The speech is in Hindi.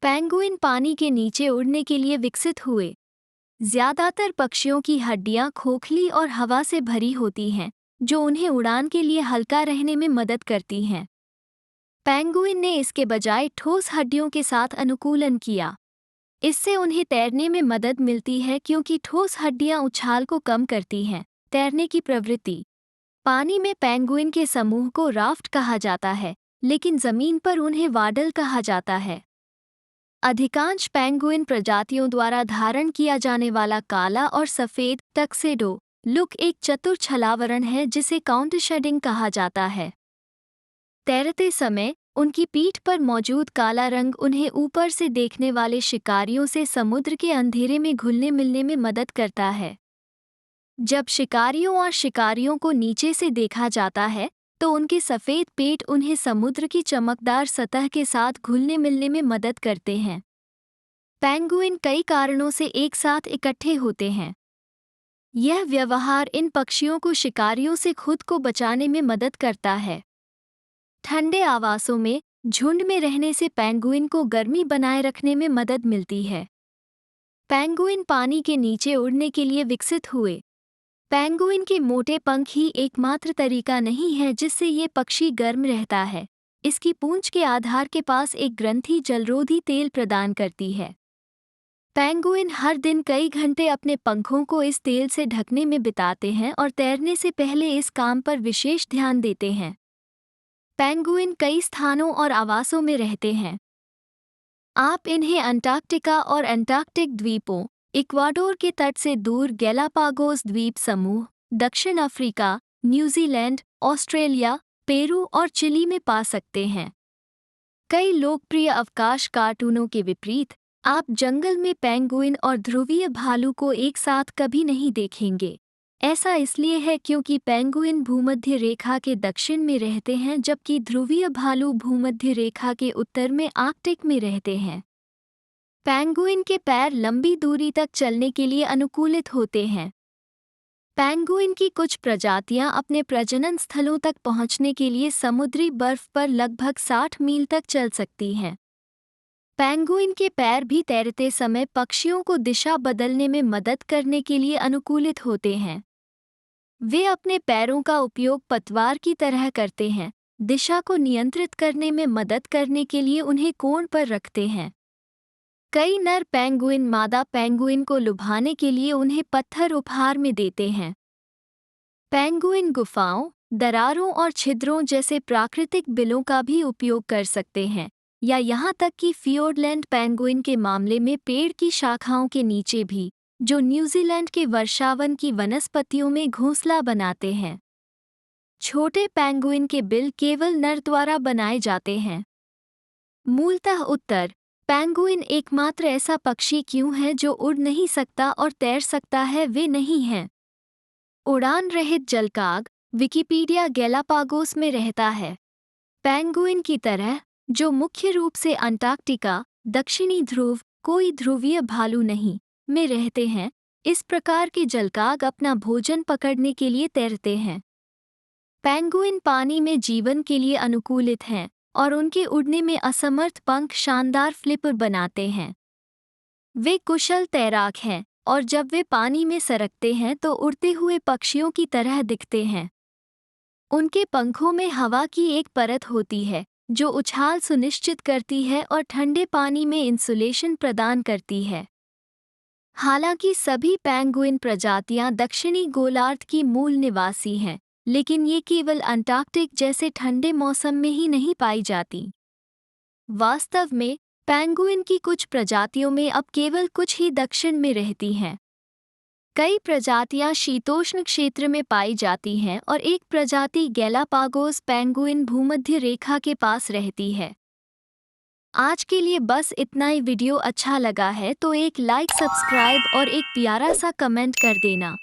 पेंगुइन पानी के नीचे उड़ने के लिए विकसित हुए। ज्यादातर पक्षियों की हड्डियां खोखली और हवा से भरी होती हैं, जो उन्हें उड़ान के लिए हल्का रहने में मदद करती हैं। पेंगुइन ने इसके बजाय ठोस हड्डियों के साथ अनुकूलन किया। इससे उन्हें तैरने में मदद मिलती है क्योंकि ठोस हड्डियां उछाल को कम करती हैं। तैरने की प्रवृत्ति। पानी में पेंगुइन के समूह को राफ्ट कहा जाता है, लेकिन जमीन पर उन्हें वाडल कहा जाता है। अधिकांश पेंगुइन प्रजातियों द्वारा धारण किया जाने वाला काला और सफ़ेद टक्सेडो लुक एक चतुर छलावरण है जिसे काउंटरशेडिंग कहा जाता है। तैरते समय उनकी पीठ पर मौजूद काला रंग उन्हें ऊपर से देखने वाले शिकारियों से समुद्र के अंधेरे में घुलने मिलने में मदद करता है। जब शिकारियों को नीचे से देखा जाता है तो उनके सफ़ेद पेट उन्हें समुद्र की चमकदार सतह के साथ घुलने मिलने में मदद करते हैं। पेंगुइन कई कारणों से एक साथ इकट्ठे होते हैं। यह व्यवहार इन पक्षियों को शिकारियों से खुद को बचाने में मदद करता है। ठंडे आवासों में झुंड में रहने से पेंगुइन को गर्मी बनाए रखने में मदद मिलती है। पेंगुइन पानी के नीचे उड़ने के लिए विकसित हुए। पेंगुइन के मोटे पंख ही एकमात्र तरीका नहीं है जिससे ये पक्षी गर्म रहता है। इसकी पूंछ के आधार के पास एक ग्रंथि जलरोधी तेल प्रदान करती है। पेंगुइन हर दिन कई घंटे अपने पंखों को इस तेल से ढकने में बिताते हैं और तैरने से पहले इस काम पर विशेष ध्यान देते हैं। पेंगुइन कई स्थानों और आवासों में रहते हैं। आप इन्हें अंटार्कटिका और अंटार्कटिक द्वीपों, इक्वाडोर के तट से दूर गैलापागोस द्वीप समूह, दक्षिण अफ्रीका, न्यूजीलैंड, ऑस्ट्रेलिया, पेरू और चिली में पा सकते हैं। कई लोकप्रिय अवकाश कार्टूनों के विपरीत, आप जंगल में पेंगुइन और ध्रुवीय भालू को एक साथ कभी नहीं देखेंगे। ऐसा इसलिए है क्योंकि पेंगुइन भूमध्य रेखा के दक्षिण में रहते हैं जबकि ध्रुवीय भालू भूमध्य रेखा के उत्तर में आर्कटिक में रहते हैं। पेंगुइन के पैर लंबी दूरी तक चलने के लिए अनुकूलित होते हैं। पेंगुइन की कुछ प्रजातियां अपने प्रजनन स्थलों तक पहुंचने के लिए समुद्री बर्फ पर लगभग 60 मील तक चल सकती हैं। पेंगुइन के पैर भी तैरते समय पक्षियों को दिशा बदलने में मदद करने के लिए अनुकूलित होते हैं। वे अपने पैरों का उपयोग पतवार की तरह करते हैं, दिशा को नियंत्रित करने में मदद करने के लिए उन्हें कोण पर रखते हैं। कई नर पेंगुइन मादा पेंगुइन को लुभाने के लिए उन्हें पत्थर उपहार में देते हैं। पेंगुइन गुफाओं, दरारों और छिद्रों जैसे प्राकृतिक बिलों का भी उपयोग कर सकते हैं, या यहाँ तक कि फियोर्डलैंड पेंगुइन के मामले में पेड़ की शाखाओं के नीचे भी, जो न्यूजीलैंड के वर्षावन की वनस्पतियों में घोंसला बनाते हैं। छोटे पेंगुइन के बिल केवल नर द्वारा बनाए जाते हैं। मूलतः उत्तर, पेंगुइन एकमात्र ऐसा पक्षी क्यों है जो उड़ नहीं सकता और तैर सकता है वे नहीं हैं। उड़ान रहित जलकाग, विकिपीडिया गैलापागोस में रहता है। पेंगुइन की तरह, जो मुख्य रूप से अंटार्कटिका, दक्षिणी ध्रुव, कोई ध्रुवीय भालू नहीं, में रहते हैं, इस प्रकार के जलकाग अपना भोजन पकड़ने के लिए तैरते हैं। पेंगुइन पानी में जीवन के लिए अनुकूलित हैं और उनके उड़ने में असमर्थ पंख शानदार फ्लिपर बनाते हैं। वे कुशल तैराक हैं और जब वे पानी में सरकते हैं तो उड़ते हुए पक्षियों की तरह दिखते हैं। उनके पंखों में हवा की एक परत होती है जो उछाल सुनिश्चित करती है और ठंडे पानी में इंसुलेशन प्रदान करती है। हालांकि सभी पेंगुइन प्रजातियां दक्षिणी गोलार्ध की मूल निवासी हैं, लेकिन ये केवल अंटार्कटिक जैसे ठंडे मौसम में ही नहीं पाई जाती। वास्तव में, पेंगुइन की कुछ प्रजातियों में अब केवल कुछ ही दक्षिण में रहती हैं। कई प्रजातियां शीतोष्ण क्षेत्र में पाई जाती हैं और एक प्रजाति गैलापागोस पेंगुइन भूमध्य रेखा के पास रहती है। आज के लिए बस इतना ही। वीडियो अच्छा लगा है तो एक लाइक, सब्सक्राइब और एक प्यारा सा कमेंट कर देना।